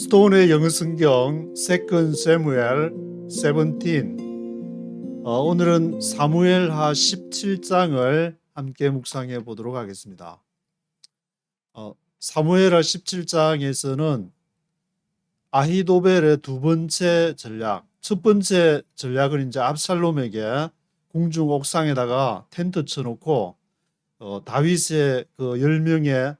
스톤의 영어 성경 Second Samuel 17. 오늘은 사무엘하 17장을 함께 묵상해 보도록 하겠습니다. 사무엘하 17장에서는 아히도벨의 두 번째 전략, 첫 번째 전략은 이제 압살롬에게 궁중 옥상에다가 텐트 쳐놓고 다윗의 그 10명의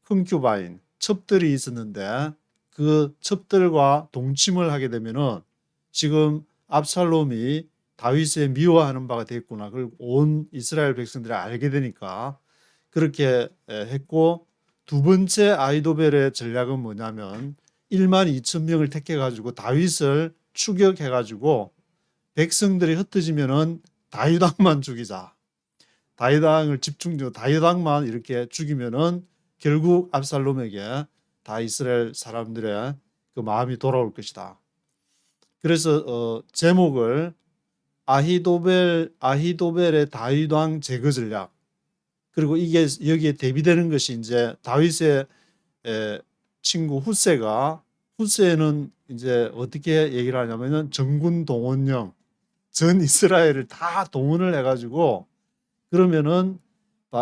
킁큐바인 첩들이 있었는데 그 첩들과 동침을 하게 되면은 지금 압살롬이 다윗을 미워하는 바가 됐구나. 그걸 온 이스라엘 백성들이 알게 되니까 그렇게 했고, 두 번째 아히도벨의 전략은 뭐냐면 1만 2천 명을 택해 가지고 다윗을 추격해 가지고 백성들이 흩어지면은 다윗왕만 죽이자. 다윗왕을 집중적으로 다윗왕만 이렇게 죽이면은 결국 압살롬에게 다 이스라엘 사람들의 그 마음이 돌아올 것이다. 그래서 제목을 아히도벨의 다윗왕 제거 전략, 그리고 이게 여기에 대비되는 것이 이제 다윗의 친구 후세는 이제 어떻게 얘기를 하냐면은 정군 동원령, 전 이스라엘을 다 동원을 해가지고 그러면은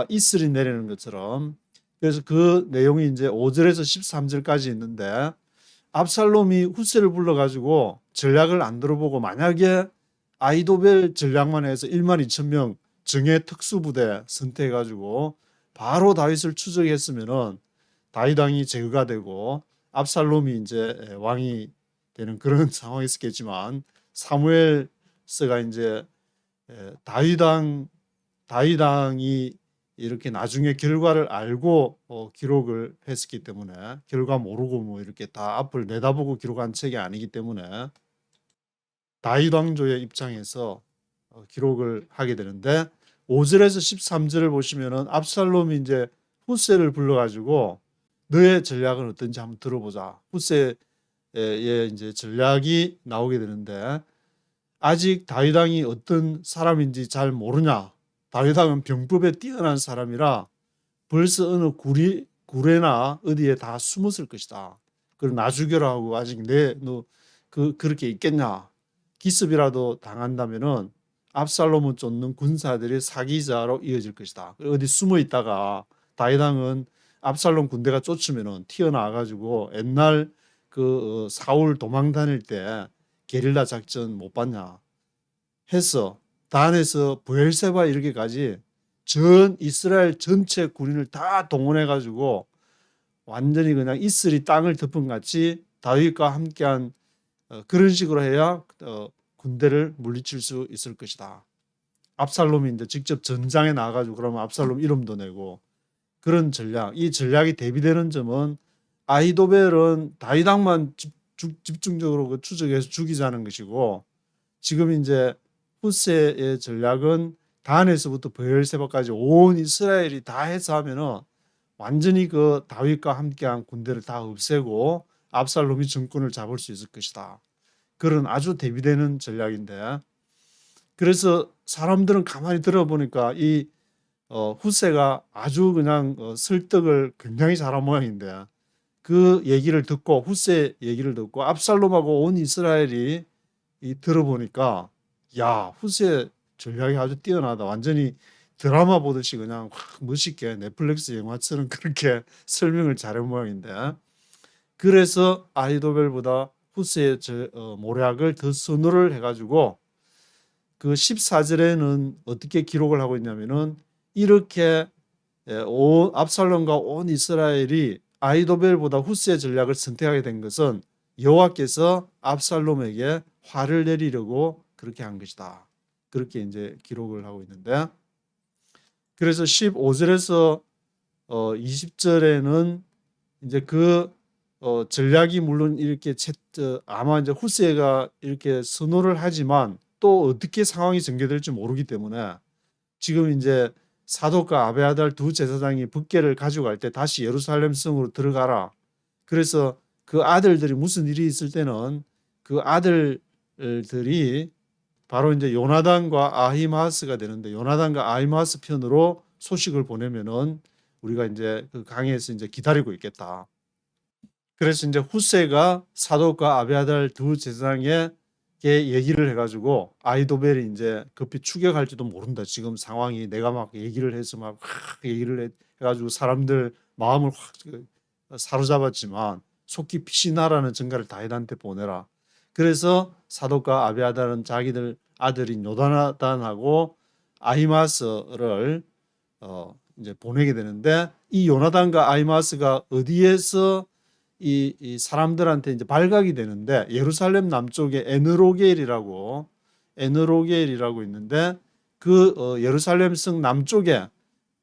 이슬이 내리는 것처럼. 그래서 그 내용이 이제 5절에서 13절까지 있는데, 압살롬이 후세를 불러가지고 전략을 안 들어보고 만약에 아히도벨 전략만 해서 1만 2천 명 정예 특수부대 선택해가지고 바로 다윗을 추적했으면은 다윗왕이 제거가 되고 압살롬이 이제 왕이 되는 그런 상황이 있었겠지만, 사무엘서가 이제 다윗왕이 이렇게 나중에 결과를 알고 기록을 했었기 때문에, 결과 모르고 뭐 이렇게 다 앞을 내다보고 기록한 책이 아니기 때문에 다윗 왕조의 입장에서 기록을 하게 되는데, 5절에서 13절을 보시면은 압살롬이 이제 후세를 불러가지고 너의 전략은 어떤지 한번 들어보자. 후세의 이제 전략이 나오게 되는데, 아직 다윗 왕이 어떤 사람인지 잘 모르냐. 다윗왕은 병법에 뛰어난 사람이라 벌써 어느 구레나 어디에 다 숨었을 것이다. 그걸 나 죽여라 하고 아직 너 그렇게 있겠냐. 기습이라도 당한다면은 압살롬을 쫓는 군사들이 사기자로 이어질 것이다. 어디 숨어 있다가 다윗왕은 압살롬 군대가 쫓으면은 튀어나와가지고 옛날 그 사울 도망 다닐 때 게릴라 작전 못 봤냐 해서 단에서 브엘세바 이르기까지 전 이스라엘 전체 군인을 다 동원해 가지고 완전히 그냥 이슬이 땅을 덮은 같이 다윗과 함께한 그런 식으로 해야 군대를 물리칠 수 있을 것이다. 압살롬이 이제 직접 전장에 나가가지고 그러면 압살롬 이름도 내고 그런 전략. 이 전략이 대비되는 점은 아히도벨은 다윗왕만 집중적으로 추적해서 죽이자는 것이고, 지금 이제 후세의 전략은 단에서부터 브엘세바까지 온 이스라엘이 다 해서 하면은 완전히 그 다윗과 함께한 군대를 다 없애고 압살롬이 정권을 잡을 수 있을 것이다. 그런 아주 대비되는 전략인데, 그래서 사람들은 가만히 들어보니까 이 후세가 아주 그냥 설득을 굉장히 잘한 모양인데, 그 얘기를 듣고 후세 얘기를 듣고 압살롬하고 온 이스라엘이 들어보니까 야, 후세 전략이 아주 뛰어나다. 완전히 드라마 보듯이 그냥 멋있게 넷플릭스 영화처럼 그렇게 설명을 잘한 모양인데, 그래서 아히도벨보다 후세의 모략을 더 선호를 해가지고 그 14절에는 어떻게 기록을 하고 있냐면은 이렇게 압살롬과 온 이스라엘이 아히도벨보다 후세의 전략을 선택하게 된 것은 여호와께서 압살롬에게 화를 내리려고 그렇게 한 것이다. 그렇게 이제 기록을 하고 있는데, 그래서 15절에서 20절에는 이제 그 전략이 물론 이렇게 아마 이제 후세가 이렇게 선호를 하지만 또 어떻게 상황이 전개될지 모르기 때문에 지금 이제 사독과 아베아달 두 제사장이 법궤를 가지고 갈 때 다시 예루살렘 성으로 들어가라. 그래서 그 아들들이 무슨 일이 있을 때는 그 아들들이 바로 이제 요나단과 아히마스가 되는데, 요나단과 아히마스 편으로 소식을 보내면은 우리가 이제 그 강에서 이제 기다리고 있겠다. 그래서 이제 후세가 사독과 아비아달 두 제사장에게 얘기를 해가지고 아이도벨이 이제 급히 추격할지도 모른다. 지금 상황이 내가 막 얘기를 해서 막 얘기를 해가지고 사람들 마음을 확 사로잡았지만 속히 피신하라는 전가를 다윗한테 보내라. 그래서 사독과 아비아달은 자기들 아들인 요나단하고 아히마스를 이제 보내게 되는데, 이 요나단과 아히마스가 어디에서 이 사람들한테 이제 발각이 되는데, 예루살렘 남쪽에 에느로겔이라고 있는데, 그 예루살렘 성 남쪽에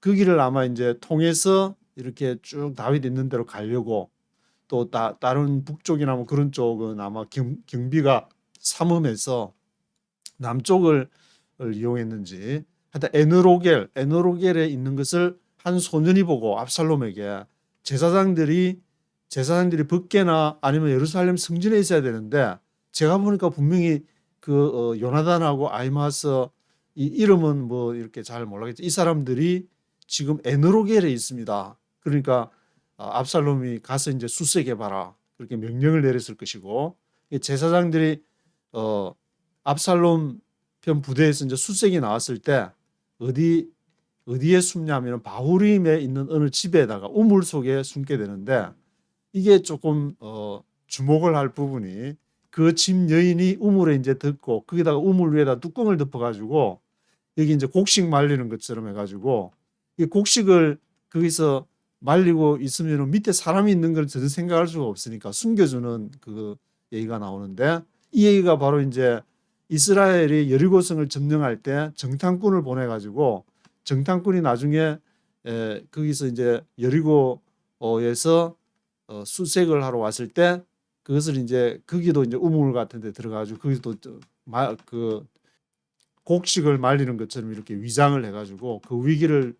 그 길을 아마 이제 통해서 이렇게 쭉 다윗 있는 대로 가려고, 또 다른 북쪽이나 뭐 그런 쪽은 아마 경비가 삼엄해서 남쪽을 이용했는지, 하여튼 에느로겔에 있는 것을 한 소년이 보고 압살롬에게 제사장들이 벗게나 아니면 예루살렘 성전에 있어야 되는데, 제가 보니까 분명히 그 요나단하고 아히마스 이 이름은 뭐 이렇게 잘 몰라겠지, 이 사람들이 지금 에느로겔에 있습니다. 그러니까 압살롬이 가서 이제 수색해 봐라, 그렇게 명령을 내렸을 것이고, 제사장들이 압살롬 편 부대에서 이제 수색이 나왔을 때 어디에 숨냐면 바후림에 있는 어느 집에다가 우물 속에 숨게 되는데, 이게 조금 주목을 할 부분이, 그 집 여인이 우물에 이제 덮고 거기다가 우물 위에다 뚜껑을 덮어가지고 여기 이제 곡식 말리는 것처럼 해가지고, 이 곡식을 거기서 말리고 있으면 밑에 사람이 있는 걸 전혀 생각할 수가 없으니까 숨겨주는 그 얘기가 나오는데, 이 얘기가 바로 이제 이스라엘이 여리고성을 점령할 때 정탐꾼을 보내가지고, 정탐꾼이 나중에 거기서 이제 여리고에서 수색을 하러 왔을 때, 그것을 이제 거기도 이제 우물 같은 데 들어가지고 거기도 그 곡식을 말리는 것처럼 이렇게 위장을 해가지고 그 위기를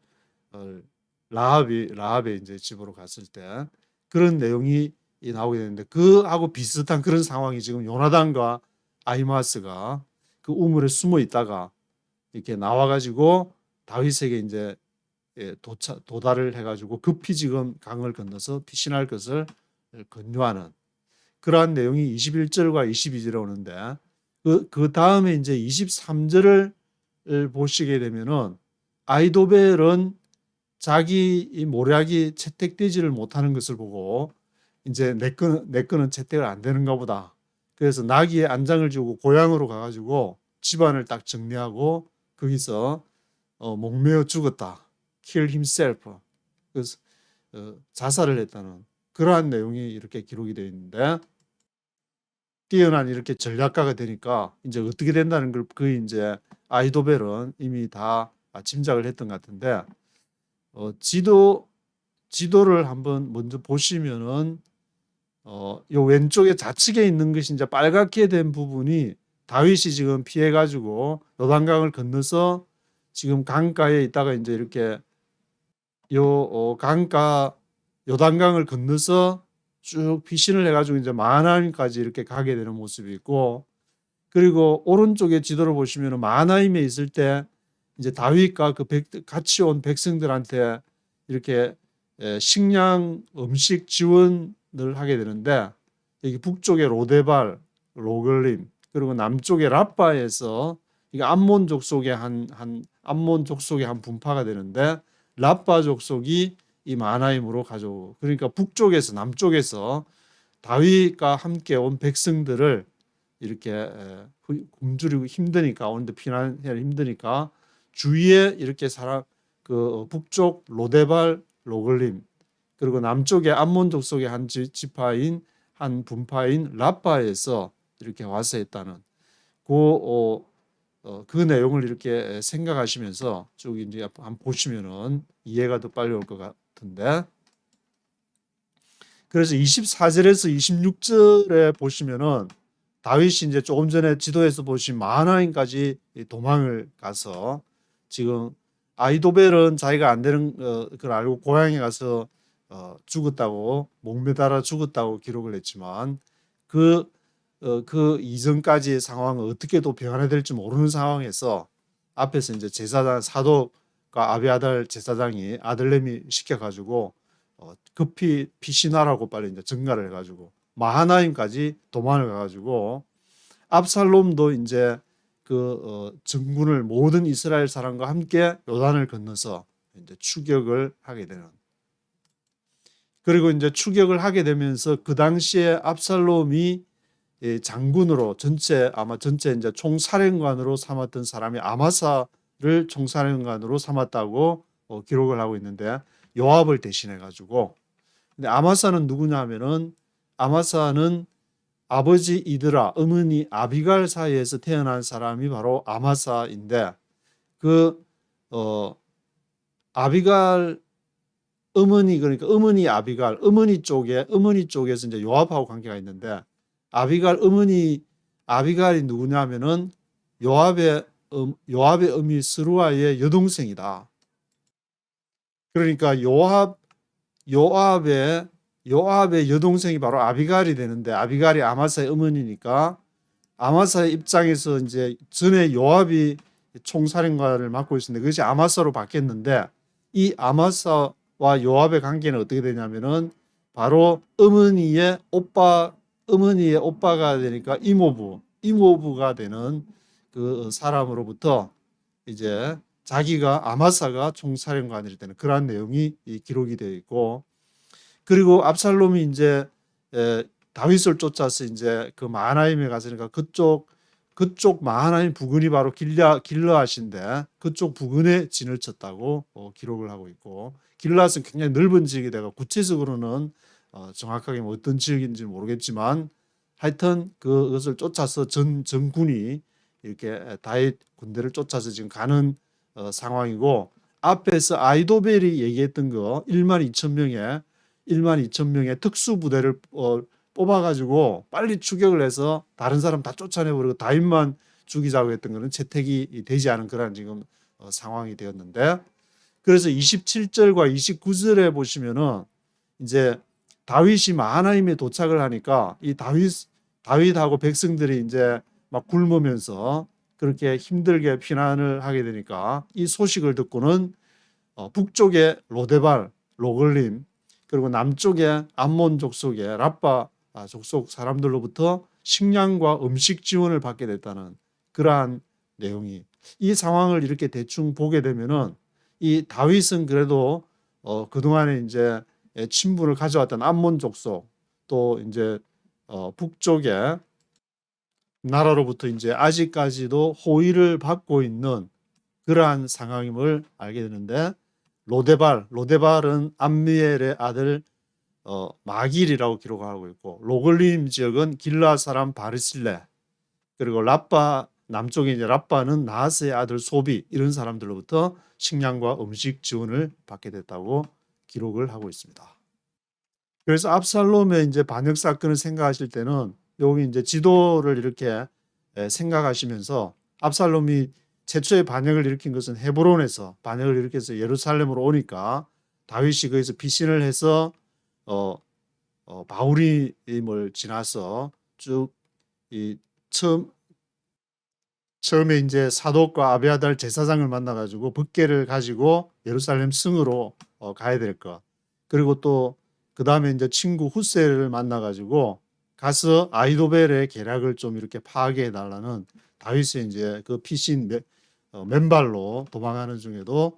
라합의 이제 집으로 갔을 때 그런 내용이 나오게 되는데, 그하고 비슷한 그런 상황이 지금 요나단과 아히마스가 그 우물에 숨어 있다가 이렇게 나와가지고 다윗에게 이제 도달을 해가지고 급히 지금 강을 건너서 피신할 것을 권유하는 그러한 내용이 21절과 22절에 오는데, 그 다음에 이제 23절을 보시게 되면은 아이도벨은 자기 모략이 채택되지를 못하는 것을 보고 이제 내 거는 채택을 안 되는가 보다. 그래서 나귀에 안장을 지우고 고향으로 가가지고 집안을 딱 정리하고 거기서 목매어 죽었다. kill himself. 그래서 자살을 했다는 그러한 내용이 이렇게 기록이 되어 있는데, 뛰어난 이렇게 전략가가 되니까 이제 어떻게 된다는 걸 그 이제 아이도벨은 이미 다 짐작을 했던 것 같은데, 지도를 한번 먼저 보시면은 요 왼쪽에 좌측에 있는 것이 이제 빨갛게 된 부분이 다윗이 지금 피해 가지고 요단강을 건너서 지금 강가에 있다가 이제 이렇게 요 강가 요단강을 건너서 쭉 피신을 해가지고 이제 마하나임까지 이렇게 가게 되는 모습이 있고, 그리고 오른쪽에 지도를 보시면 마하나임에 있을 때 이제 다윗과 그 같이 온 백성들한테 이렇게 식량 음식 지원을 하게 되는데, 여기 북쪽에 로데발 로글림, 그리고 남쪽에 라빠에서 이게 암몬 족속의 한 분파가 되는데, 라빠 족속이 이 마하나임으로 가져오고, 그러니까 북쪽에서 남쪽에서 다윗과 함께 온 백성들을 이렇게 굶주리고 힘드니까, 오는데 피난해야 힘드니까 주위에 이렇게 그 북쪽 로데발 로글림, 그리고 남쪽에 암몬 족속의 한 지파인 한 분파인 라빠에서 이렇게 와서 했다는 그 내용을 이렇게 생각하시면서 쭉 이제 한번 보시면은 이해가 더 빨리 올 것 같은데, 그래서 24절에서 26절에 보시면은 다윗이 이제 조금 전에 지도에서 보신 마하나임까지 도망을 가서, 지금 아이도벨은 자기가 안 되는 걸 알고 고향에 가서 죽었다고, 목매달아 죽었다고 기록을 했지만, 그 이전까지의 상황을 어떻게 또 변화될지 모르는 상황에서 앞에서 이제 제사장 사독과 아비아달 제사장이 아들내미 시켜가지고 급히 피신하라고 빨리 이제 전가를 해가지고 마하나임까지 도망을 가가지고 압살롬도 이제 그 전군을 모든 이스라엘 사람과 함께 요단을 건너서 이제 추격을 하게 되는. 그리고 이제 추격을 하게 되면서 그 당시에 압살롬이 장군으로 아마 전체 이제 총사령관으로 삼았던 사람이 아마사를 총사령관으로 삼았다고 기록을 하고 있는데 요압을 대신해 가지고. 근데 아마사는 누구냐면은 아마사는 아버지 이드라 어머니 아비갈 사이에서 태어난 사람이 바로 아마사인데 그 아비갈 어머니, 그러니까 어머니 아비갈 어머니 쪽에서 이제 요압하고 관계가 있는데 아비갈 어머니 아비갈이 누구냐면은 요압의 어미 스루아의 여동생이다. 그러니까 요압의 여동생이 바로 아비갈이 되는데 아비갈이 아마사의 어머니니까 아마사의 입장에서 이제 전에 요압이 총사령관을 맡고 있었는데 그것이 아마사로 바뀌었는데 이 아마사와 요압의 관계는 어떻게 되냐면은 바로 어머니의 오빠가 되니까 이모부가 되는 그 사람으로부터 이제 자기가 아마사가 총사령관일 때는 그러한 내용이 기록이 되어 있고, 그리고 압살롬이 이제 다윗을 쫓아서 이제 그 마하나임에 갔으니까 그쪽 마하나임 부근이 바로 길르앗인데 그쪽 부근에 진을 쳤다고 기록을 하고 있고, 길르앗은 굉장히 넓은 지역이 되고 구체적으로는 정확하게 뭐 어떤 지역인지 모르겠지만 하여튼 그것을 쫓아서 전군이 이렇게 다윗 군대를 쫓아서 지금 가는 상황이고, 앞에서 아이도벨이 얘기했던 거 1만 2천 명의 특수부대를 뽑아가지고 빨리 추격을 해서 다른 사람 다 쫓아내버리고 다윗만 죽이자고 했던 것은 채택이 되지 않은 그런 지금 상황이 되었는데, 그래서 27절과 29절에 보시면은 이제 다윗이 마하나임에 도착을 하니까 이 다윗하고 백성들이 이제 막 굶으면서 그렇게 힘들게 피난을 하게 되니까 이 소식을 듣고는 북쪽에 로데발, 로글림, 그리고 남쪽에 암몬 족속의 라빠 족속 사람들로부터 식량과 음식 지원을 받게 됐다는 그러한 내용이, 이 상황을 이렇게 대충 보게 되면은 이 다윗은 그래도 그동안에 이제 친분을 가져왔던 암몬 족속 또 이제 북쪽에 나라로부터 이제 아직까지도 호의를 받고 있는 그러한 상황임을 알게 되는데, 로데발은 암미엘의 아들 마길이라고 기록하고 있고, 로글림 지역은 길라 사람 바르실레, 그리고 라빠 남쪽에 이제 라빠는 나하스의 아들 소비, 이런 사람들로부터 식량과 음식 지원을 받게 됐다고 기록을 하고 있습니다. 그래서 압살롬의 이제 반역 사건을 생각하실 때는 여기 이제 지도를 이렇게 생각하시면서 압살롬이 최초의 반역을 일으킨 것은 헤브론에서 반역을 일으켜서 예루살렘으로 오니까 다윗이 거기서 피신을 해서 바후림을 지나서 쭉 이 처음에 이제 사독과 아비아달 제사장을 만나가지고 법궤를 가지고 예루살렘 성으로 가야 될 것. 그리고 또 그 다음에 이제 친구 후세를 만나가지고 가서 아이도벨의 계략을 좀 이렇게 파악해 달라는 다윗의 이제 그 피신 맨발로 도망하는 중에도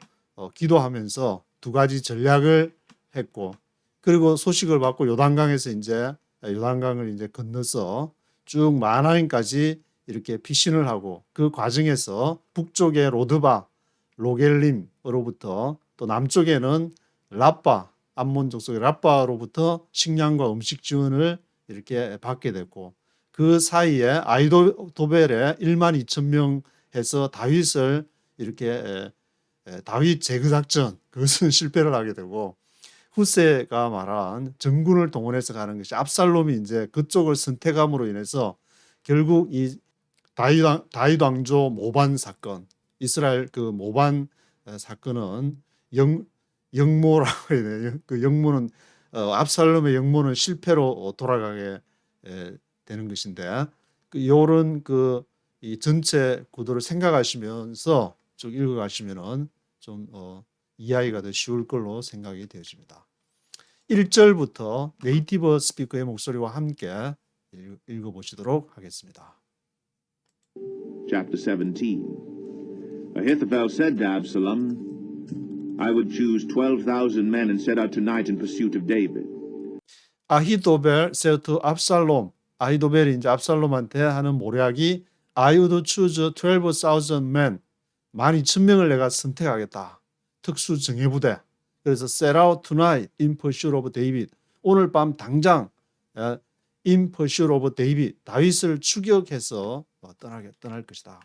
기도하면서 두 가지 전략을 했고, 그리고 소식을 받고 요단강에서 이제 요단강을 이제 건너서 쭉 마하나임까지 이렇게 피신을 하고, 그 과정에서 북쪽의 로드바, 로겔림으로부터 또 남쪽에는 라빠, 암몬 족속의 라빠로부터 식량과 음식 지원을 이렇게 받게 됐고, 그 사이에 아이도벨에 1만 2천 명 해서 다윗을 이렇게 다윗 제거 작전, 그것은 실패를 하게 되고, 후세가 말한 전군을 동원해서 가는 것이 압살롬이 이제 그쪽을 선택함으로 인해서 결국 이 다윗 왕조 모반 사건, 이스라엘 그 모반 사건은 영모라고 해야 되나요? 그 영모는 압살롬의 영모는 실패로 돌아가게 되는 것인데, 이런 이 전체 구도를 생각하시면서 쭉 읽어가시면은 좀 이해하기가 더 쉬울 걸로 생각이 되어집니다. 1절부터 네이티브 스피커의 목소리와 함께 읽어보시도록 하겠습니다. Chapter 17. Ahithophel said to Absalom, I would choose 12,000 men and set out tonight in pursuit of David. 아히도벨 said to Absalom. 아히도벨이 이제 압살롬한테 하는 모략이 I would choose 12,000 men. 12,000명을 내가 선택하겠다. 특수 정예부대. 그래서 set out tonight in pursuit of David. 오늘 밤 당장 in pursuit of David. 다윗을 추격해서 떠날 것이다.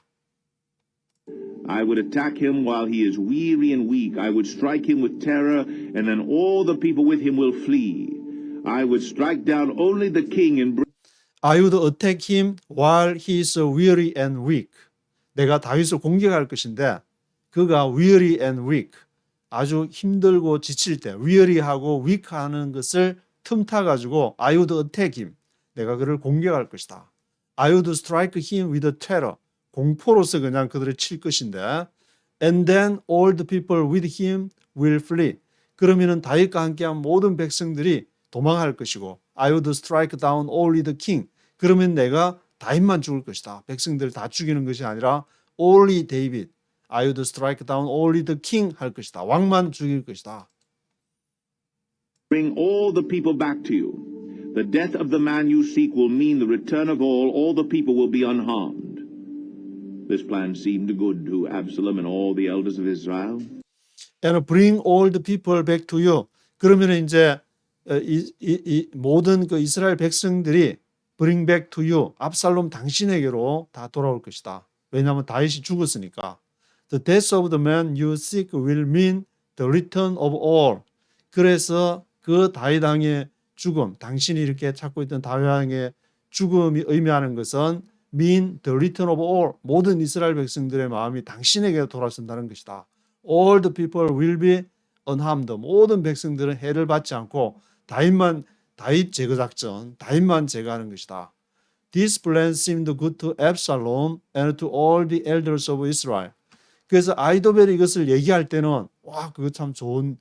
I would attack him while he is weary and weak. I would strike him with terror, and then all the people with him will flee. I would strike down only the king and bring I would attack him while he is weary and weak. 내가 다윗을 공격할 것인데 그가 weary and weak. 아주 힘들고 지칠 때 weary하고 weak하는 것을 틈타 가지고 I would attack him. 내가 그를 공격할 것이다. I would strike him with terror. 공포로서 그냥 그들을 칠 것인데 and then all the people with him will flee. 그러면은 다윗과 함께한 모든 백성들이 도망할 것이고 I would strike down only the king. 그러면 내가 다윗만 죽을 것이다. 백성들을 다 죽이는 것이 아니라 only David. I would strike down only the king 할 것이다. 왕만 죽일 것이다. all the people back to you. The death of the man you seek will mean the return of all the people will be unharmed. This plan seemed good to Absalom and all the elders of Israel. And bring all the people back to you. 그러면 이제 이 모든 그 이스라엘 백성들이 bring back to you. 압살롬 당신에게로 다 돌아올 것이다. 왜냐하면 다윗이 죽었으니까. The death of the man you seek will mean the return of all. 그래서 그 다윗 왕의 죽음, 당신이 이렇게 찾고 있던 다윗 왕의 죽음이 의미하는 것은 mean the return of all. 모든 이스라엘 백성들의 마음이 당신에게 돌아선다는 것이다. All the people will be unharmed. 모든 백성들은 해를 받지 않고 다윗 제거 작전, 다윗만 제거하는 것이다. This plan seemed good to Absalom and to all the elders of Israel. 그래서 아히도벨이 이것을 얘기할 때는 와, 그거 참 좋은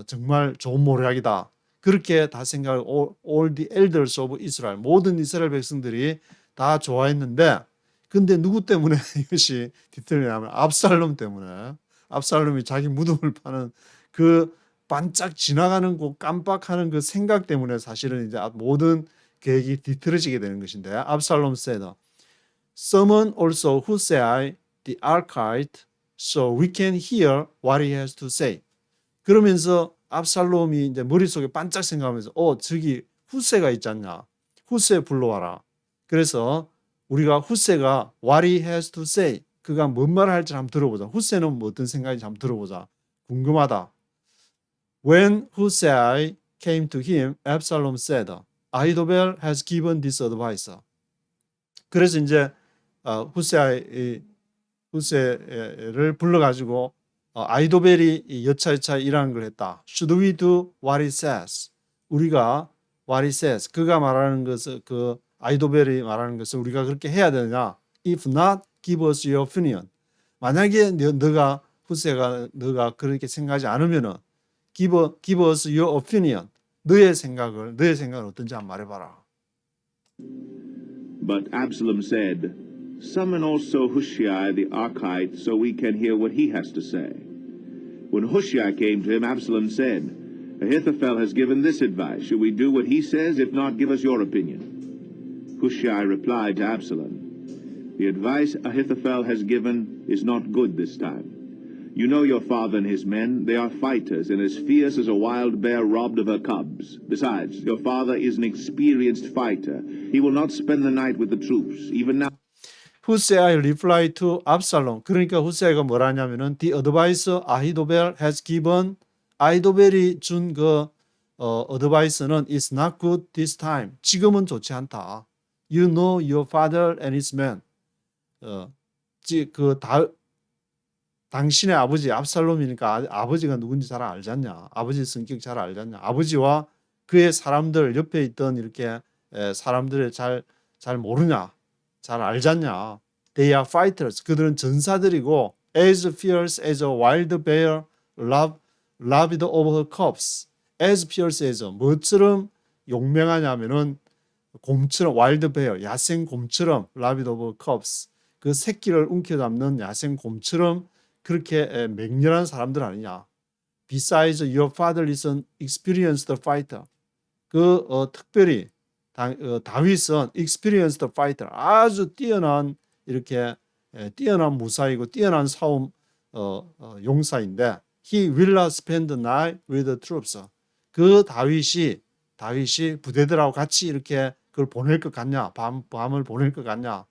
정말 좋은 모략이다. 그렇게 다 생각하고 all the elders of Israel. 모든 이스라엘 백성들이 다 좋아했는데 근데 누구 때문에 이것이 뒤틀리냐면 압살롬 때문에. 압살롬이 자기 무덤을 파는 그 반짝 지나가는 그 깜빡하는 그 생각 때문에 사실은 이제 모든 계획이 뒤틀어지게 되는 것인데 압살롬 said, Summon also Hushai the Archite so we can hear what he has to say. 그러면서 압살롬이 이제 머릿속에 반짝 생각하면서 저기 후세가 있지 않냐. 후세 불러와라. 그래서 우리가 후세가 what he has to say 그가 뭔 말을 할지 한번 들어보자. 후세는 뭐 어떤 생각인지 한번 들어보자. 궁금하다. When Hushai came to him, Absalom said, Ahithophel has given this advice. 그래서 이제 후세를 불러가지고 아히도벨이 여차여차 이러한 걸 했다. Should we do what he says? 우리가 what he says. 그가 말하는 것을 그 아히도벨이 말하는 것을 우리가 그렇게 해야 되느냐? If not, give us your opinion. 만약에 너가 그렇게 생각하지 않으면은 give us your opinion. 너의 생각은 어떤지 한번 말해봐라. But Absalom said, Summon also Hushai the Archite, so we can hear what he has to say. When Hushai came to him, Absalom said, Ahithophel has given this advice. Should we do what he says? If not, give us your opinion. Hushai replied to Absalom, The advice Ahithophel has given is not good this time. You know your father and his men. They are fighters and as fierce as a wild bear robbed of her cubs. Besides, your father is an experienced fighter. He will not spend the night with the troops. Even now. Hushai replied to Absalom. 그러니까 후세아가 뭐라냐면은 the advice Ahithophel has given. 아히도벨이 준 그 advice는 is not good this time. 지금은 좋지 않다. You know your father and his men. 당신의 아버지 압살롬이니까 아버지가 누군지 잘 알지 않냐. 아버지 성격 잘 알지 않냐. 아버지와 그의 사람들 옆에 있던 이렇게 사람들을 잘 모르냐. 잘 알지 않냐. They are fighters. 그들은 전사들이고 as fierce as a wild bear robbed of her cubs. as fierce as 뭐처럼 용맹하냐면은 곰처럼 와일드 베어 야생 곰처럼 라비드 오브 컵스 그 새끼를 움켜잡는 야생 곰처럼 그렇게 맹렬한 사람들 아니냐. Besides, your father is an experienced fighter. 특별히 다윗은 experienced fighter 아주 뛰어난 이렇게 뛰어난 무사이고 뛰어난 싸움 용사인데 he will not spend the night with the troops. 그 다윗이 부대들하고 같이 이렇게 그걸 보낼 것 같냐? 밤을 보낼 것 같냐?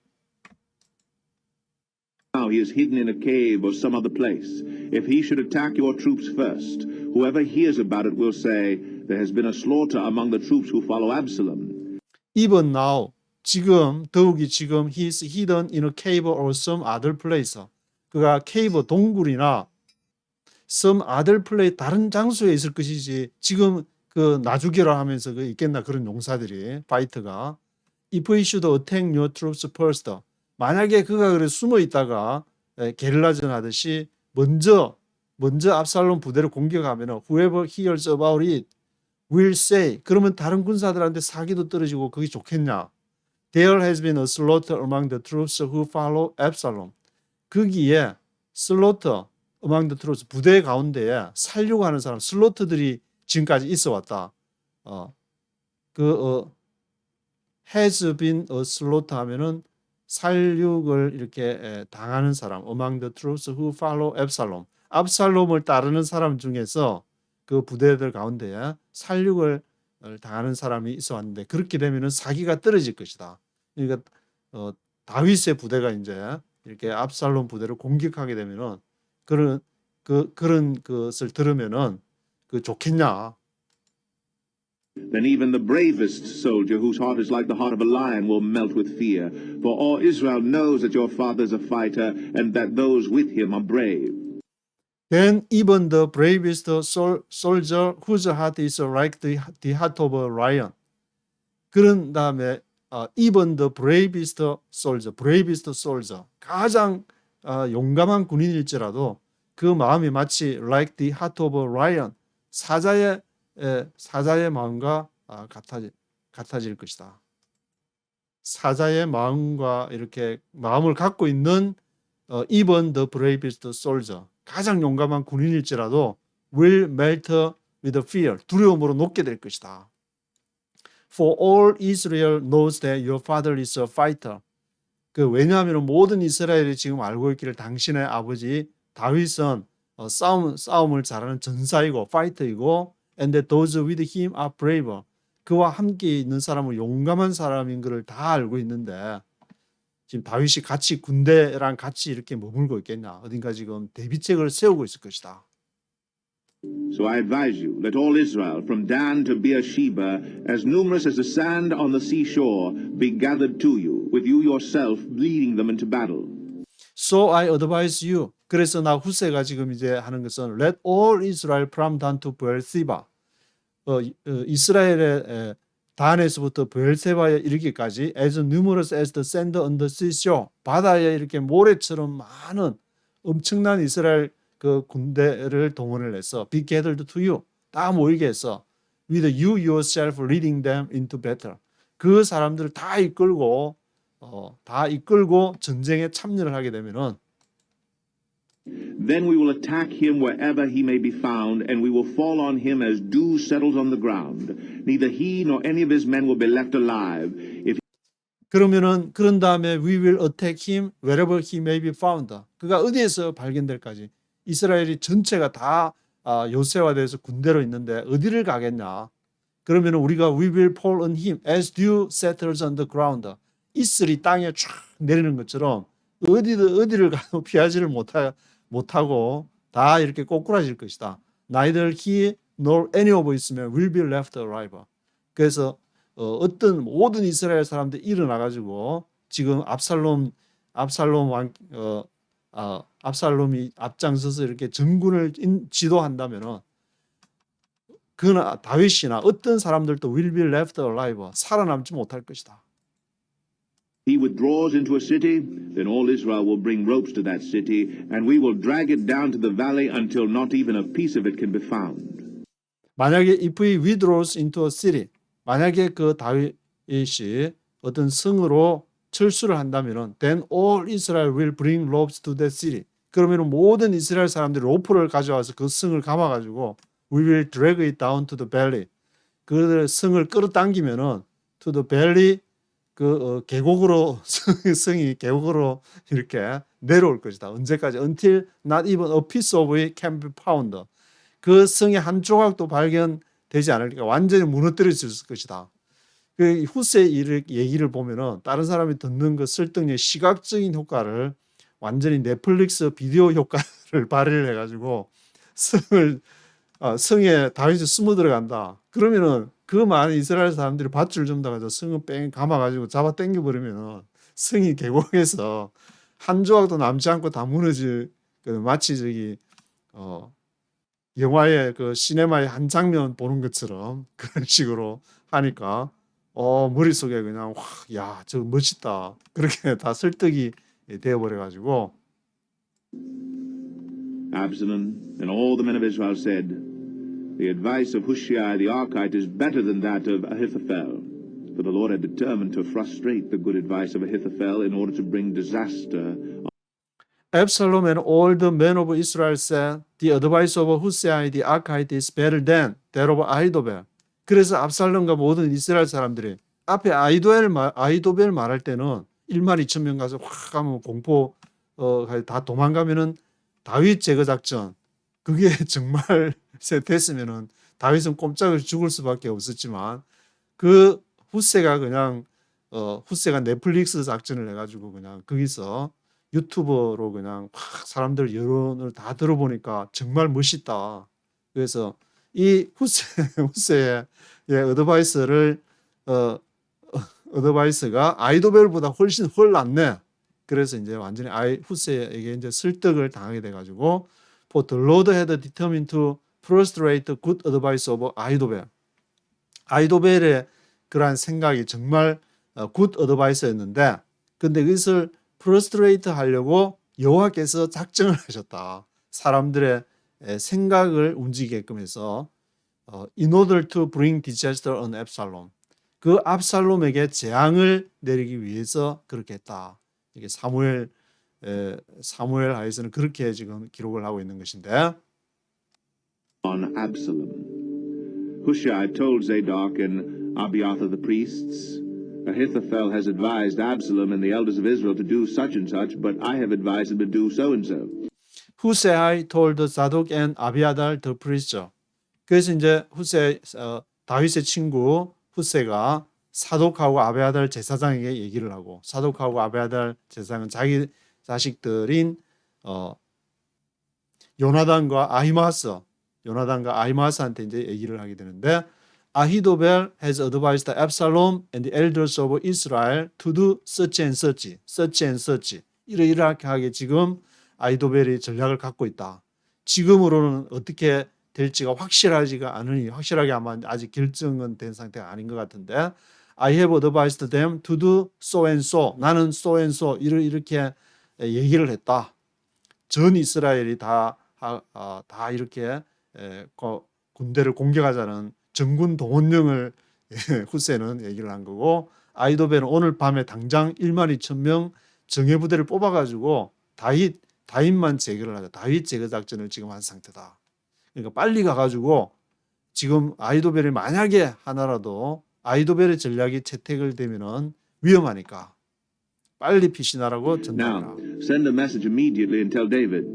Now he is hidden in a cave or some other place. If he should attack your troops first, whoever hears about it will say, there has been a slaughter among the troops who follow Absalom. Even now, 더욱이 지금 he is hidden in a cave or some other place. 그가 케이브 동굴이나 some other place 다른 장소에 있을 것이지 지금 그 나주기를 하면서 그 있겠나 그런 용사들이 파이터가 if we should attack your troops first. 만약에 그가 그래 숨어 있다가 게릴라전 하듯이 먼저 압살롬 부대를 공격하면 whoever hears about it will say 그러면 다른 군사들한테 사기도 떨어지고 그게 좋겠냐. There has been a slaughter among the troops who follow Absalom. 거기에 slaughter among the troops 부대 가운데에 살려고 하는 사람 슬로트들이 지금까지 있어 왔다. has been a slaughter 하면은 살육을 이렇게 당하는 사람 among the troops who follow Absalom. 압살롬을 따르는 사람 중에서 그 부대들 가운데에 살육을 당하는 사람이 있어 왔는데 그렇게 되면은 사기가 떨어질 것이다. 그러니까 다윗의 부대가 이제 이렇게 압살롬 부대를 공격하게 되면은 그런 것을 들으면은 그 좋겠냐. Then even the bravest soldier whose heart is like the heart of a lion will melt with fear. For all Israel knows that your father is a fighter and that those with him are brave. Then even the bravest soldier whose heart is like the heart of a lion. 그런 다음에 even the bravest soldier 가장 용감한 군인일지라도 그 마음이 마치 like the heart of a lion 사자의 마음과 같아질 것이다. 사자의 마음과 이렇게 마음을 갖고 있는 even the bravest soldier 가장 용감한 군인일지라도 will melt with fear 두려움으로 녹게 될 것이다. For all Israel knows that your father is a fighter. 왜냐하면 모든 이스라엘이 지금 알고 있기를 당신의 아버지 다윗은 싸움을 잘하는 전사이고 파이터이고 and that those with him are braver. 그와 함께 있는 사람은 용감한 사람인 것을 다 알고 있는데 지금 다윗이 같이 군대랑 같이 이렇게 머물고 있겠냐. 어딘가 지금 대비책을 세우고 있을 것이다. So I advise you, let all Israel, from Dan to Beersheba, as numerous as the sand on the seashore, be gathered to you, with you yourself leading them into battle. So I advise you. 그래서 나 후세가 지금 이제 하는 것은 let all Israel from Dan to Beersheba. 이스라엘의 단에서부터 베엘세바에 이르기까지 as numerous as the sand on the seashore. 바다에 이렇게 모래처럼 많은 엄청난 이스라엘 그 군대를 동원을 해서 be gathered to you. 다 모이게 해서 with you yourself leading them into battle. 그 사람들을 다 이끌고 전쟁에 참여를 하게 되면은 Then we will attack him wherever he may be found, and we will fall on him as dew settles on the ground. Neither he nor any of his men will be left alive. 그런 다음에 we will attack him wherever he may be found. 그가 어디에서 발견될까지 이스라엘이 전체가 다 요새화돼서 군대로 있는데 어디를 가겠냐? 그러면 우리가 we will fall on him as dew settles on the ground. 이슬이 땅에 쫙 내리는 것처럼 어디를 가도 피하지를 못하고 다 이렇게 꼬꾸라질 것이다. Neither he nor any of his men will be left alive. 그래서 모든 이스라엘 사람들이 일어나가지고 지금 압살롬이 앞장서서 이렇게 전군을 지도한다면은 그러나 다윗이나 어떤 사람들도 will be left alive 살아남지 못할 것이다. He withdraws into a city, then all Israel will bring ropes to that city, and we will drag it down to the valley until not even a piece of it can be found. 만약에 if he withdraws into a city, 만약에 그 다윗이 어떤 성으로 철수를 한다면은 then all Israel will bring ropes to that city. 그러면은 모든 이스라엘 사람들이 로프를 가져와서 그 성을 감아가지고 we will drag it down to the valley. 그 성을 끌어당기면은 to the valley 계곡으로 성이 계곡으로 이렇게 내려올 것이다. 언제까지? Until not even a piece of it can be found. 그 성의 한 조각도 발견되지 않으니까 완전히 무너뜨려질 것이다. 그 후세의 얘기를 보면은 다른 사람이 듣는 그 설득력, 시각적인 효과를 완전히 넷플릭스 비디오 효과를 발휘를 해가지고 성에 다윗이 숨어 들어간다. 그러면은 그 많은 이스라엘 사람들이 밧줄 좀 다가서 성을 뺑 감아가지고 잡아 당겨버리면은 성이 계곡에서 한 조각도 남지 않고 다 무너질 마치 저기 영화의 그 시네마의 한 장면 보는 것처럼 그런 식으로 하니까 머릿속에 그냥 야, 저 멋있다. 그렇게 다 설득이 되어버려 가지고 Absalom and all the men of Israel said, the advice of Hushai the Archite is better than that of Ahithophel. For the Lord had determined to frustrate the good advice of Ahithophel in order to bring disaster. Absalom and all the men of Israel said, the advice of Hushai the Archite is better than that of Ahithophel. 그래서 압살롬과 모든 이스라엘 사람들이 앞에 아히도벨 말할 때는 1만 2천 명 가서 확 하면 공포 다 도망가면은 다윗 제거 작전 그게 정말 됐으면은 다윗은 꼼짝을 죽을 수밖에 없었지만 그 후세가 그냥 후세가 넷플릭스 작전을 해가지고 그냥 거기서 유튜버로 그냥 확 사람들 여론을 다 들어보니까 정말 멋있다. 그래서 이 후세의 어드바이스가 아히도벨보다 훨씬 낫네. 그래서 이제 완전히 후세에게 이제 설득을 당하게 돼가지고 for the Lord had determined to frustrate the good advice of 아히도벨. 아히도벨의 그러한 생각이 정말 good advice였는데, 근데 이것을 frustrate 하려고 여호와께서 작정을 하셨다. 사람들의 생각을 움직이게끔 해서 in order to bring disaster on Absalom. 그 압살롬에게 재앙을 내리기 위해서 그렇게 했다. 이게 사무엘 하에서는 그렇게 지금 기록을 하고 있는 것인데. On Absalom. Hushai told Zadok and Abiathar the priests, Ahithophel has advised Absalom and the elders of Israel to do such and such, but I have advised them to do so and so. Hushai told Zadok and Abiathar the priests. 그래서 이제 다윗의 친구 후세가 사독하고 아비아달 제사장에게 얘기를 하고, 사독하고 아비아달 제사장은 자기 자식들인 요나단과 아히마스한테 이제 얘기를 하게 되는데, 아히도벨 has advised Absalom and the elders of Israel to do such and such. 이러이러하게 지금 아히도벨이 전략을 갖고 있다. 지금으로는 어떻게 될지가 확실하지가 않으니, 확실하게 아마 아직 결정은 된 상태가 아닌 것 같은데, I have advised them to do so and so. 나는 so and so 이렇게 얘기를 했다. 전 이스라엘이 다 이렇게 군대를 공격하자는 전군 동원령을 후세는 얘기를 한 거고, 아히도벨은 오늘 밤에 당장 1만 2천 명 정예부대를 뽑아가지고 다윗만 제거를 하자. 다윗 제거 작전을 지금 한 상태다. 그러니까 빨리 가가지고 지금 아히도벨이 만약에 하나라도 아히도벨의 전략이 채택을 되면은 위험하니까 빨리 피신하라고 전달하라. Now, send a message immediately and tell David,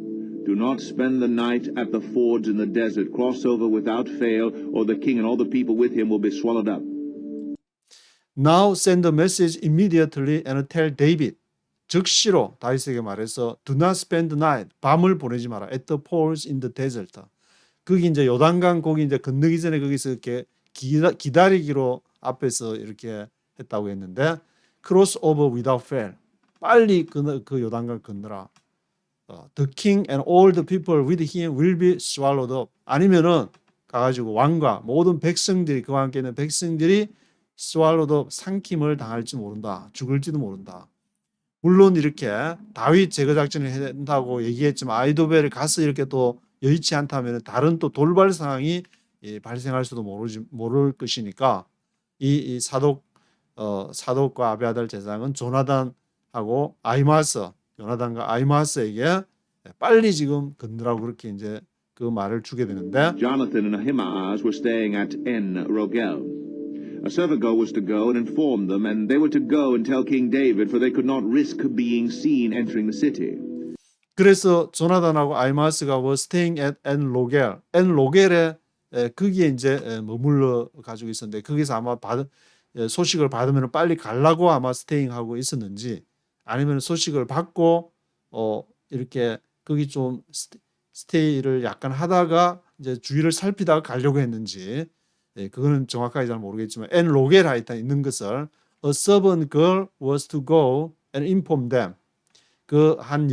do not spend the night at the fords in the desert. Cross over without fail, or the king and all the people with him will be swallowed up. Now send a message immediately and tell David. 즉시로 다윗에게 말해서 do not spend the night. 밤을 보내지 마라. At the fords in the desert. 거기 이제 요단강 거기 이제 건너기 전에 거기서 이렇게 기다리기로 앞에서 이렇게 했다고 했는데, cross over without fail. 빨리 그 요단강 건너라. The king and all the people with him will be swallowed up. 아니면은 가가지고 왕과 모든 백성들이, 그와 함께 있는 백성들이 swallowed up, 삼킴을 당할지 모른다. 죽을지도 모른다. 물론 이렇게 다윗 제거 작전을 한다고 얘기했지만 아히도벨이 가서 이렇게 또 여의치 않다면 다른 또 돌발 상황이 발생할 수도 모를 것이니까 이 사독과 아비아달 제사장은 조나단하고 요나단과 아히마아스에게 빨리 지금 건너라고 그렇게 이제 그 말을 주게 되는데 Jonathan and Ahimaaz were staying at En Rogel. A servant girl was to go and inform them, and they were to go and tell King David, for they could not risk being seen entering the city. 그래서 조나단하고 아히마아스가 were staying at En Rogel. En Rogel에 거기에 이제 머물러 가지고 있었는데 거기서 아마 소식을 받으면 빨리 가려고 아마 스테잉하고 있었는지 아니면 소식을 받고 이렇게 거기 좀 스테이를 약간 하다가 이제 주위를 살피다가 가려고 했는지 그거는 정확하게 잘 모르겠지만 En Rogel에 일단 있는 것을 a servant girl was to go and inform them. 그 한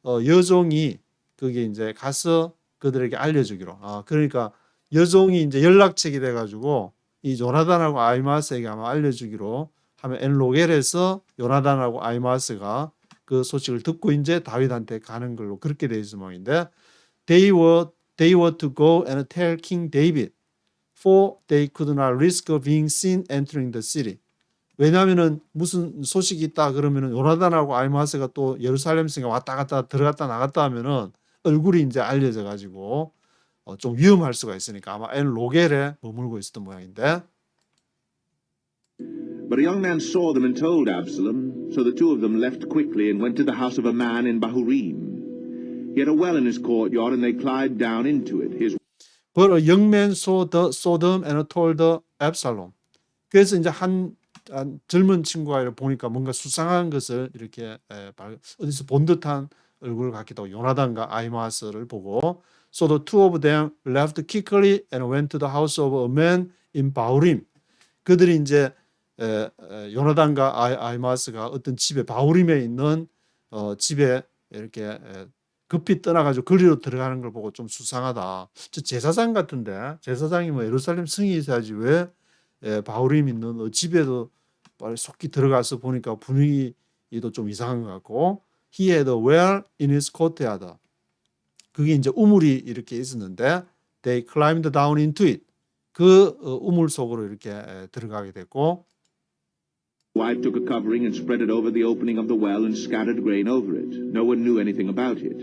여종이 거기에 이제 가서 그들에게 알려주기로. 그러니까 여종이 이제 연락책이 돼가지고 이 요나단하고 아히마아스에게 아마 알려주기로 하면 엔 로겔에서 요나단하고 아히마아스가 그 소식을 듣고 이제 다윗한테 가는 걸로 그렇게 돼 있는 모양인데 they were to go and tell King David, for they could not risk being seen entering the city. 왜냐하면은 무슨 소식이 있다 그러면은 요나단하고 아히마아스가 또 예루살렘성에 왔다 갔다 들어갔다 나갔다 하면은 얼굴이 이제 알려져 가지고 좀 위험할 수가 있으니까 아마 엔 로겔에 머물고 있었던 모양인데. But a young man saw them and told Absalom, so the two of them left quickly and went to the house of a man in Bahurim. He had a well in his courtyard, and they climbed down into it. But a young man saw them and told Absalom. 그래서 이제 한 젊은 친구가 보니까 뭔가 수상한 것을 이렇게 어디서 본 듯한 얼굴을 갖기도 하고 요나단과 아히마아스를 보고 So the two of them left quickly and went to the house of a man in 바우림. 그들이 이제 요나단과 아히마아스가 어떤 집에 바우림에 있는 집에 이렇게 급히 떠나가지고 거리로 들어가는 걸 보고 좀 수상하다. 저 제사장 같은데 제사장이 뭐 예루살렘 성이 있어야지 왜 바우림 있는 집에도 빨리 속히 들어가서 보니까 분위기도 좀 이상한 것 같고 He had a well in his courtyard. 그게 이제 우물이 이렇게 있었는데 they climbed down into it. 그 우물 속으로 이렇게 들어가게 됐고 Wife took a covering and spread it over the opening of the well and scattered grain over it. No one knew anything about it.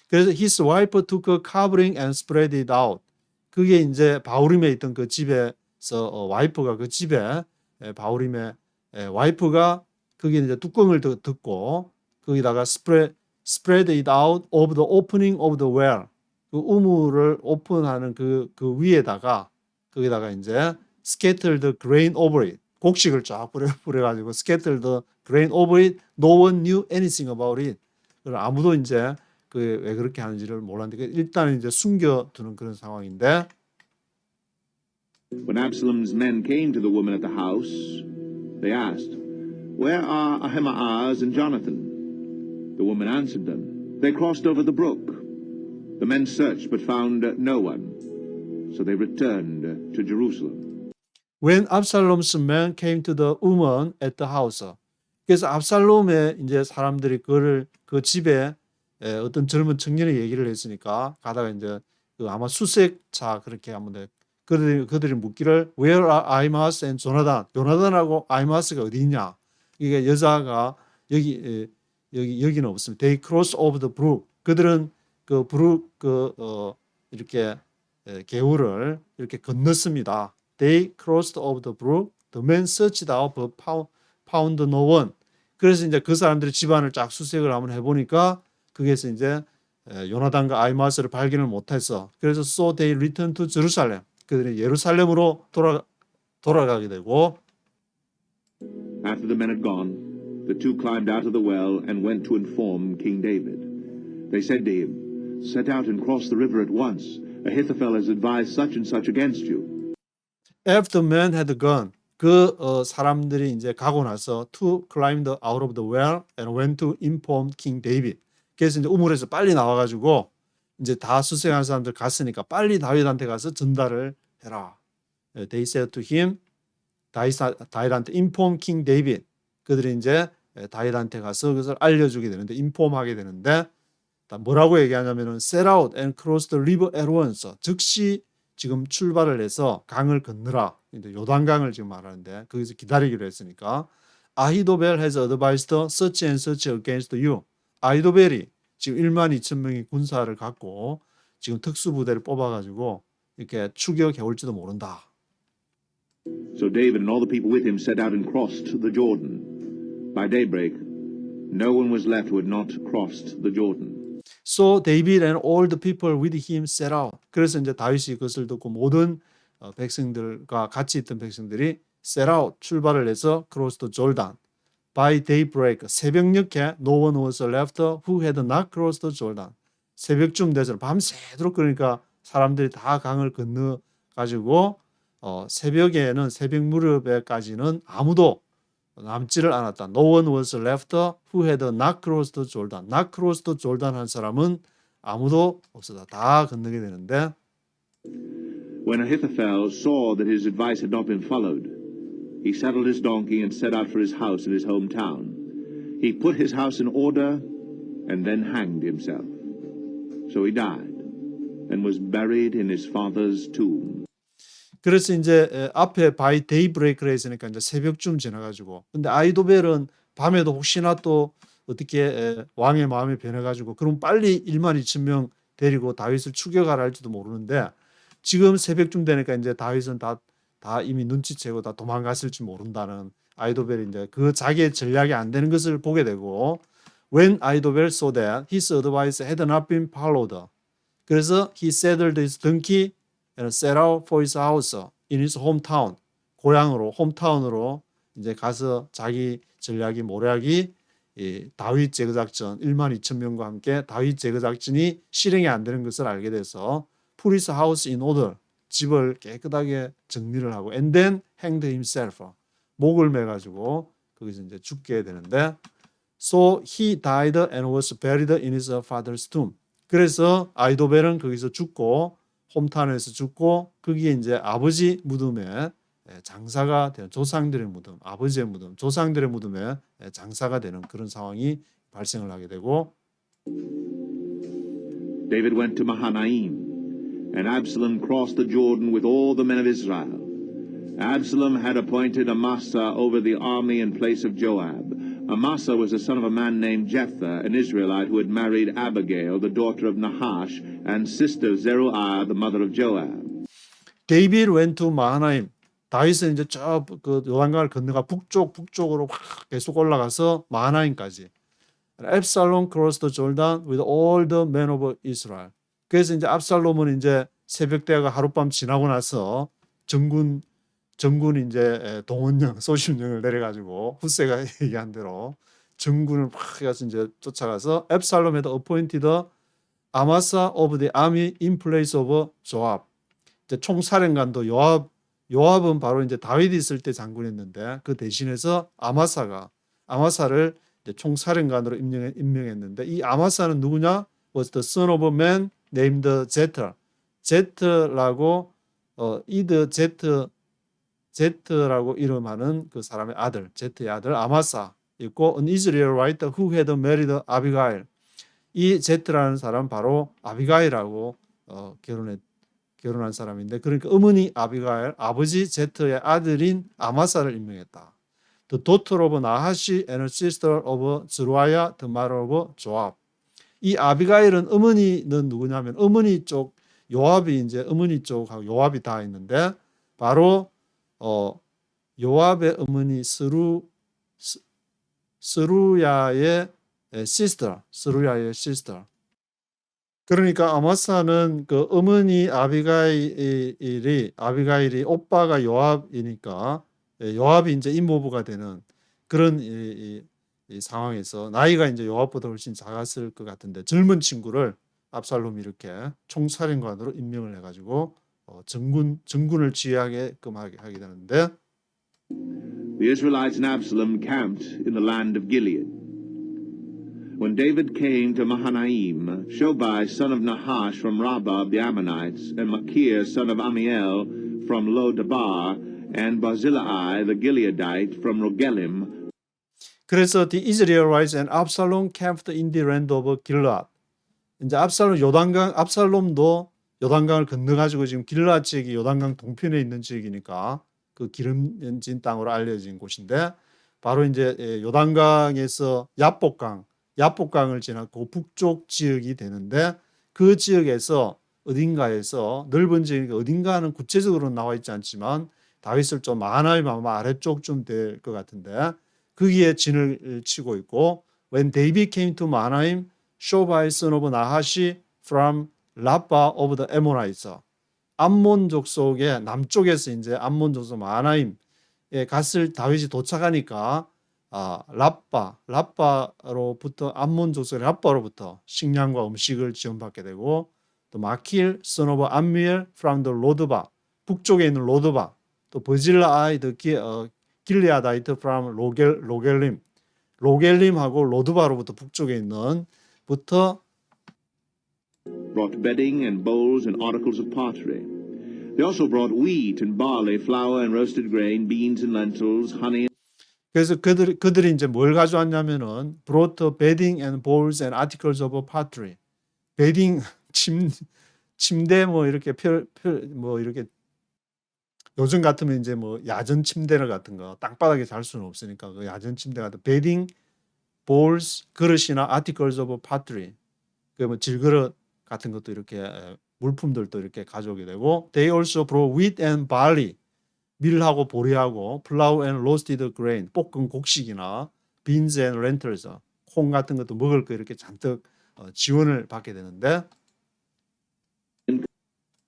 그래서 his wife took a covering and spread it out. 그게 이제 바우림에 있던 그 집에서 와이프가 그 집에 바우림의 와이프가 거기에 이제 뚜껑을 덮고 거기다가 spread it out of the opening of the well. 그 우물을 오픈하는 그 위에다가 거기다가 이제 scattered the grain over it. 곡식을 쫙 뿌려가지고 scattered the grain over it. No one knew anything about it. 아무도 이제 그 왜 그렇게 하는지를 몰랐는데 일단 이제 숨겨두는 그런 상황인데. When Absalom's men came to the woman at the house, they asked, "Where are Ahimaaz and Jonathan?" The woman answered them, "They crossed over the brook." The men searched but found no one, so they returned to Jerusalem. When Absalom's men came to the woman at the house. 그래서 압살롬의 이제 사람들이 그 집에 어떤 젊은 청년의 얘기를 했으니까 가다가 이제 그 아마 수색차 그렇게 하면 그들이 묻기를 Where are Ahimaaz and Jonathan? 요나단하고 아히마아스가 어디 있냐? 이게 여자가 여기는 없습니다. They crossed over the brook. 그들은 그 브룩 이렇게 개울을 이렇게 건넜습니다. They crossed over the brook. The men searched out but found no one. 그래서 이제 그 사람들이 집안을 쫙 수색을 한번 해보니까 거기에서 이제 요나단과 아히마아스를 발견을 못했어. 그래서 so they returned to Jerusalem. 그들이 예루살렘으로 돌아가게 되고. After the men had gone, the two climbed out of the well and went to inform King David. They said to him, "Set out and cross the river at once. Ahithophel has advised such and such against you." After the men had gone, 그 사람들이 이제 가고 나서 two climbed out of the well and went to inform King David. 그래서 이제 우물에서 빨리 나와가지고 이제 다 수색한 사람들 갔으니까 빨리 다윗한테 가서 전달을 해라. They said to him, 다윗한테 inform King David. 그들이 이제 다윗한테 가서 그것을 알려주게 되는데, 인폼하게 되는데, 뭐라고 얘기하냐면은 set out and cross the river at once. 즉시 지금 출발을 해서 강을 건너라. 이제 요단강을 지금 말하는데 거기서 기다리기로 했으니까 아히도벨 has advised such and such against you. 아히도벨이 지금 1만 2천 명의 군사를 갖고 지금 특수부대를 뽑아가지고 이렇게 추격해 올지도 모른다. So David and all the people with him set out and crossed the Jordan. By daybreak, no one was left who had not crossed the Jordan. So David and all the people with him set out. 그래서 이제 다윗이 그것을 듣고 모든 백성들과 같이 있던 백성들이 set out 출발을 해서 cross the Jordan. By daybreak 새벽녘에 no one was left who had not crossed the Jordan. 새벽쯤 돼서 밤새도록 그러니까 사람들이 다 강을 건너 가지고 새벽에는 새벽 무렵에까지는 아무도 남지를 않았다. No one was left who had not crossed the Jordan. Not crossed the Jordan 한 사람은 아무도 없었다. 다 건너게 되는데 When Ahithophel saw that his advice had not been followed, he saddled his donkey and set out for his house in his hometown. He put his house in order and then hanged himself. So he died and was buried in his father's tomb. 그래서 이제 앞에 by daybreak를 했으니까 이제 새벽쯤 지나가지고 근데 아히도벨은 밤에도 혹시나 또 어떻게 왕의 마음이 변해가지고 그럼 빨리 1만 2천 명 데리고 다윗을 추격하라 할지도 모르는데 지금 새벽쯤 되니까 이제 다윗은 다 이미 눈치채고 다 도망갔을지 모른다는 아히도벨이 이제 그 자기의 전략이 안 되는 것을 보게 되고 When Ahithophel saw that his advice had not been followed, 그래서 he saddled his donkey and set out for his house in his hometown. 고향으로 홈타운으로 이제 가서 자기 전략이 모략이 다윗 제거작전 1만 2천 명과 함께 다윗 제거작전이 실행이 안 되는 것을 알게 돼서 put his house in order. 집을 깨끗하게 정리를 하고 and then hanged himself. 목을 매 가지고 거기서 이제 죽게 되는데 So he died and was buried in his father's tomb. 그래서 아히도벨은 거기서 죽고 홈타운에서 죽고 거기에 이제 아버지 무덤에 장사가 되는 조상들의 무덤, 아버지의 무덤, 조상들의 무덤에 장사가 되는 그런 상황이 발생을 하게 되고 David went to Mahanaim, and Absalom crossed the Jordan with all the men of Israel. Absalom had appointed Amasa over the army in place of Joab. Amasa was the son of a man named Jephthah, an Israelite who had married Abigail, the daughter of Nahash, and sister of Zeruiah, the mother of Joab. David went to Mahanaim. 다윗은 이제 저 그 요단강을 건너가 북쪽으로 확 계속 올라가서 마하나임까지. Absalom crossed the Jordan with all the men of Israel. 그래서 이제 압살롬은 이제 새벽대가 하룻밤 지나고 나서 정군 이제 동원령 소집령을 내려가지고 후세가 얘기한 대로 정군을 확 해서 이제 쫓아가서 Absalom had appointed Amasa of the army in place of Joab. 이제 총사령관도 요압은 바로 이제 다윗이 있을 때 장군이었는데 그 대신해서 아마사를 이제 총사령관으로 임명했는데 이 아마사는 누구냐? Was the son of a man named Jether. 제트라고 제트라고 이름하는 그 사람의 아들, 제트의 아들 아마사 있고 an Israelite who had married Abigail. 이 제트라는 사람 바로 아비가일하고 결혼한 사람인데 그러니까 어머니 아비가일, 아버지 제트의 아들인 아마사를 임명했다. The daughter of Nahash and sister of Zeruiah, the mother of Joab. 이 아비가일은 어머니는 누구냐면 어머니 쪽 요압이 이제 어머니 쪽하고 요압이 다 있는데 바로 요압의 어머니 스루야의 sister. 그러니까 아마사는 그 어머니 아비가일이 오빠가 요압이니까 요압이 이제 이모부가 되는 그런 이 상황에서 나이가 이제 요압보다 훨씬 작았을 것 같은데 젊은 친구를 압살롬이 이렇게 총사령관으로 임명을 해가지고 정군을 지휘하게끔 하게 되는데 The Israelites and Absalom camped in the land of Gilead. When David came to Mahanaim, Shobai son of Nahash from Rabbah of the Ammonites, and Machir son of Amiel from Lo-Debar, and Barzillai the Gileadite from Rogelim. 그래서 the Israelites and Absalom camped in the land of Gilead. 이제 압살롬도 요단강을 건너가지고 지금 길라 지역이 요단강 동편에 있는 지역이니까 그 기름진 땅으로 알려진 곳인데 바로 이제 요단강에서 야복강을 지나고 북쪽 지역이 되는데 그 지역에서 어딘가에서 넓은 지역이 어딘가는 구체적으로 나와 있지 않지만 다윗을 좀 마하나임 아마 아래쪽쯤 될 것 같은데 거기에 진을 치고 있고 When David came to Mahanaim, Shobai son of Nahash from Rabbah of the Ammonites. 암몬 족속의 남쪽에서 이제 암몬 족속 마하나임에 갔을 다윗이 도착하니까 라빠로부터 암몬 족속의 라빠로부터 식량과 음식을 지원받게 되고 또 마킬 son of 암미엘 from the 로드바 북쪽에 있는 로드바 또 버질라아이 길리아다이트 from 로겔림하고 로드바로부터 북쪽에 있는 부터 brought bedding and bowls and articles of pottery. They also brought wheat and barley, flour and roasted grain, beans and lentils, honey. 그래서 그들이 이제 뭘 가져왔냐면은 brought bedding and bowls and articles of pottery. 베딩 침대 뭐 이렇게 뭐 이렇게 요즘 같으면 이제 뭐 야전 침대 같은 거 땅바닥에 잘 수는 없으니까 그 야전 침대 같은 베딩, bowls 그릇이나 articles of pottery 그 뭐 질그릇 같은 것도 이렇게 물품들도 이렇게 가져오게 되고 they also brought wheat and barley 밀하고 보리하고 flour and roasted grain 볶은 곡식이나 beans and lentils 콩 같은 것도 먹을 거 이렇게 잔뜩 지원을 받게 되는데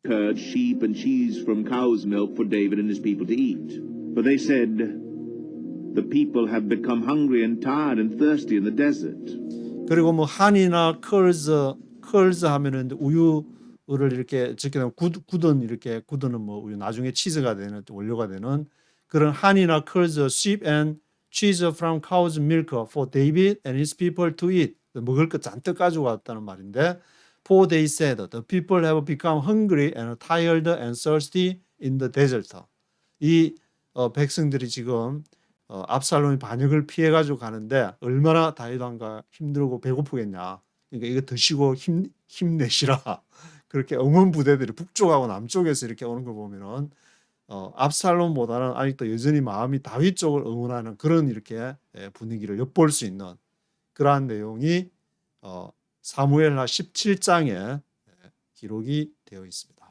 Curd, sheep, and cheese from cow's milk for David and his people to eat. For they said, the people have become hungry and tired and thirsty in the desert. 그리고 뭐 한이나 컬즈 하면은 우유를 이렇게 적게 되면 굳은 뭐 우유 나중에 치즈가 되는 원료가 되는 그런 한이나 컬즈 sheep and cheese from cow's milk for David and his people to eat. 먹을 거 잔뜩 가지고 왔다는 말인데 For they said, the people have become hungry and tired and thirsty in the desert. 이 백성들이 지금 압살롬이 반역을 피해가지고 가는데 얼마나 다윗 왕과 힘들고 배고프겠냐. 그러니까 이거 드시고 힘내시라. 그렇게 응원 부대들이 북쪽하고 남쪽에서 이렇게 오는 걸 보면은 압살롬보다는 아직도 여전히 마음이 다윗 쪽을 응원하는 그런 이렇게 분위기를 엿볼 수 있는 그러한 내용이 사무엘하 17장에 기록이 되어 있습니다.